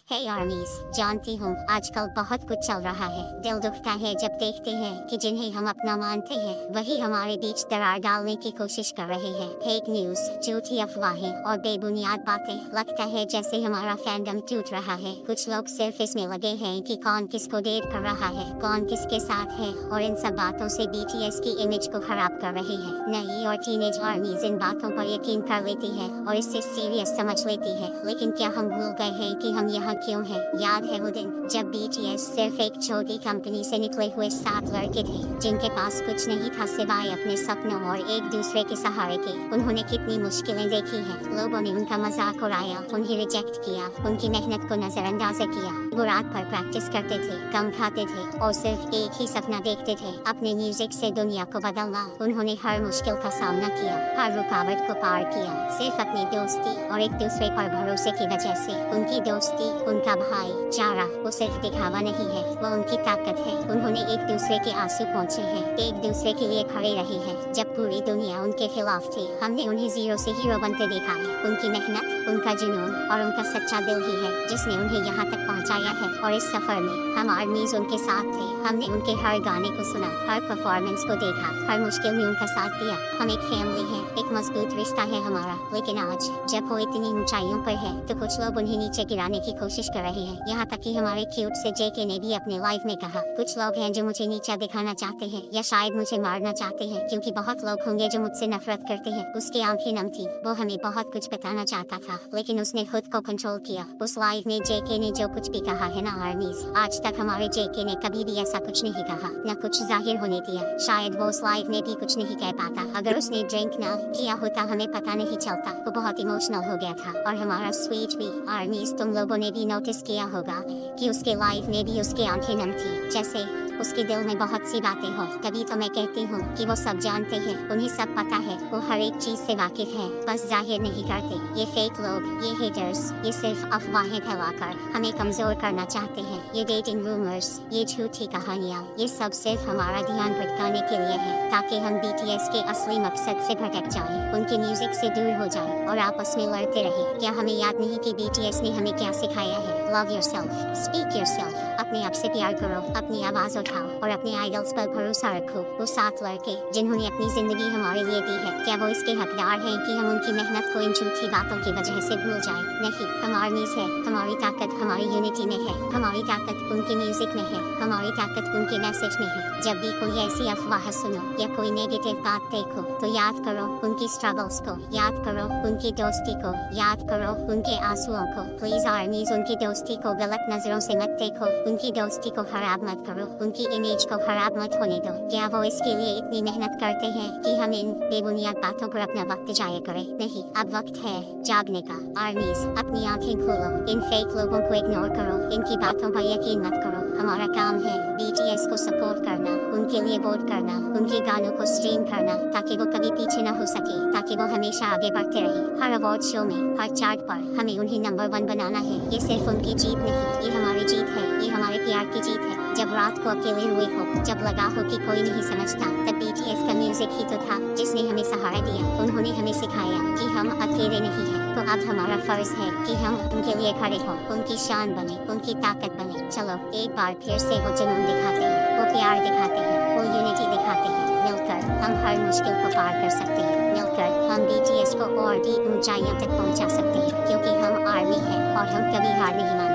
हे आर्मीज, जानती हूँ आजकल बहुत कुछ चल रहा है। दिल दुखता है जब देखते हैं कि जिन्हें हम अपना मानते हैं वही हमारे बीच दरार डालने की कोशिश कर रहे हैं। फेक न्यूज, झूठी अफवाहें और बेबुनियाद बातें। लगता है जैसे हमारा फैंडम टूट रहा है। कुछ लोग सिर्फ इसमें लगे हैं कि कौन किसको डेट कर रहा है, कौन किसके साथ है, और इन सब बातों से BTS की इमेज को खराब कर रहे हैं। नई और टीनेज आर्मीज इन बातों पर यकीन कर लेती है और इससे सीरियस समझ लेती है। लेकिन क्या हम भूल गए हैं कि हम यहाँ क्यों है? याद है वो दिन जब BTS सिर्फ एक छोटी कंपनी से निकले हुए 7 लड़के थे जिनके पास कुछ नहीं था सिवाय अपने सपनों और एक दूसरे के सहारे के। उन्होंने कितनी मुश्किलें देखी हैं। लोगों ने उनका मजाक उड़ाया, उन्हें रिजेक्ट किया, उनकी मेहनत को नजरअंदाज किया। वो रात भर प्रैक्टिस करते थे, कम खाते थे और सिर्फ एक ही सपना देखते थे, अपने म्यूजिक से दुनिया को बदलना। उन्होंने हर मुश्किल का सामना किया, हर रुकावट को पार किया, सिर्फ अपनी दोस्ती और एक दूसरे पर भरोसे की वजह से। उनकी दोस्ती, उनका भाईचारा वो सिर्फ दिखावा नहीं है, वो उनकी ताकत है। उन्होंने एक दूसरे के आंसू पहुँचे हैं, एक दूसरे के लिए खड़े रहे हैं जब पूरी दुनिया उनके खिलाफ थी। हमने उन्हें जीरो से हीरो बनते देखा है। उनकी मेहनत, उनका जुनून और उनका सच्चा दिल ही है जिसने उन्हें यहाँ तक पहुँचाया है। और इस सफर में हम आर्मीज उनके साथ थे। हमने उनके हर गाने को सुना, हर परफॉर्मेंस को देखा, हर मुश्किल में उनका साथ दिया। हम एक फैमिली है, एक मजबूत रिश्ता है हमारा। लेकिन आज जब वो इतनी ऊंचाइयों पर है तो कुछ लोग उन्हें नीचे गिराने की कोशिश कर रहे हैं। यहाँ तक कि हमारे क्यूट से JK ने भी अपने लाइव में कहा, कुछ लोग हैं जो मुझे नीचा दिखाना चाहते हैं या शायद मुझे मारना चाहते हैं, क्योंकि बहुत लोग होंगे जो मुझसे नफरत करते हैं। उसकी आंखें नम थी। वो हमें बहुत कुछ बताना चाहता था लेकिन उसने खुद को कंट्रोल किया। उस लाइव में JK ने जो कुछ भी कहा है ना आर्मीज, आज तक हमारे JK ने कभी भी ऐसा कुछ नहीं कहा, न कुछ जाहिर होने दिया। शायद वो उस लाइव में भी कुछ नहीं कह पाता। अगर उसने ड्रिंक ना किया होता हमें पता नहीं चलता। वो बहुत इमोशनल हो गया था और हमारा स्पीच भी। आर्मीज, तुम लोगों ने भी नोटिस किया होगा कि उसके लाइव में भी उसकी आंखें नम थी, जैसे उसके दिल में बहुत सी बातें हो। तभी तो मैं कहती हूँ कि वो सब जानते हैं, उन्हें सब पता है, वो हर एक चीज से वाकिफ है, बस जाहिर नहीं करते। ये फेक लोग, ये हेटर्स, ये सिर्फ अफवाहें फैलाकर हमें कमजोर करना चाहते हैं। ये डेटिंग रूमर्स, ये झूठी कहानियाँ, ये सब सिर्फ हमारा ध्यान भटकाने के लिए है ताकि हम BTS के असली मकसद से भटक जाएं, उनके म्यूजिक से दूर हो जाएं और आपस में लड़ते रहे। क्या हमें याद नहीं कि BTS ने हमें क्या सिखाया है? लव योरसेल्फ, स्पीक योरसेल्फ, अपने आप से प्यार करो, अपनी आवाज उठाओ और अपने आइडल्स पर भरोसा रखो। वो 7 लड़के जिन्होंने अपनी जिंदगी हमारे लिए दी है, क्या वो इसके हकदार हैं कि हम उनकी मेहनत को इन झूठी बातों की वजह से भूल जाएं? नहीं, हम आर्मीज है। हमारी ताकत हमारी यूनिटी में है, हमारी ताकत उनके म्यूजिक में है, हमारी ताकत उनके मैसेज में है। जब भी कोई ऐसी अफवाह सुनो या कोई नेगेटिव बात देखो तो याद करो उनकी स्ट्रगल्स को, याद करो उनकी दोस्ती को, याद करो उनके आंसुओं को। प्लीज आर्मीज, उनकी दोस्ती को गलत नजरों से मत देखो, उनकी दोस्ती को खराब मत करो, उनकी इमेज को खराब मत होने दो। क्या वो इसके लिए इतनी मेहनत करते हैं कि हम इन बेबुनियाद बातों पर अपना वक्त जाया करें? नहीं, अब वक्त है जागने का। आर्मीज, अपनी आंखें खोलो, इन फेक लोगों को इग्नोर करो, इनकी बातों पर यकीन मत करो। हमारा काम है BTS को सपोर्ट करना, उनके लिए वोट करना, उनके गानों को स्ट्रीम करना ताकि वो कभी पीछे न हो सके, ताकि वो हमेशा आगे बढ़ते रहे। हर अवार्ड शो में, हर चार्ट पर हमें उन्हें नंबर 1 बनाना है। ये सिर्फ उनकी जीत नहीं, ये हमारी जीत है, ये हमारे प्यार की जीत है। जब रात को अकेले हुए हो, जब लगा हो कि कोई नहीं समझता, तब BTS का म्यूजिक ही तो था जिसने हमें सहारा दिया। उन्होंने हमें सिखाया कि हम अकेले नहीं हैं। तो अब हमारा फर्ज है कि हम उनके लिए खड़े हों, उनकी शान बने, उनकी ताकत बने। चलो एक बार फिर से वो जुनून दिखाते हैं, वो प्यार दिखाते हैं, वो यूनिटी दिखाते हैं। मिलकर हम हर मुश्किल को पार कर सकते हैं, मिलकर हम BTS को और भी ऊंचाइयों तक पहुंचा सकते हैं, क्योंकि हम आर्मी हैं और हम कभी हार नहीं मानेंगे।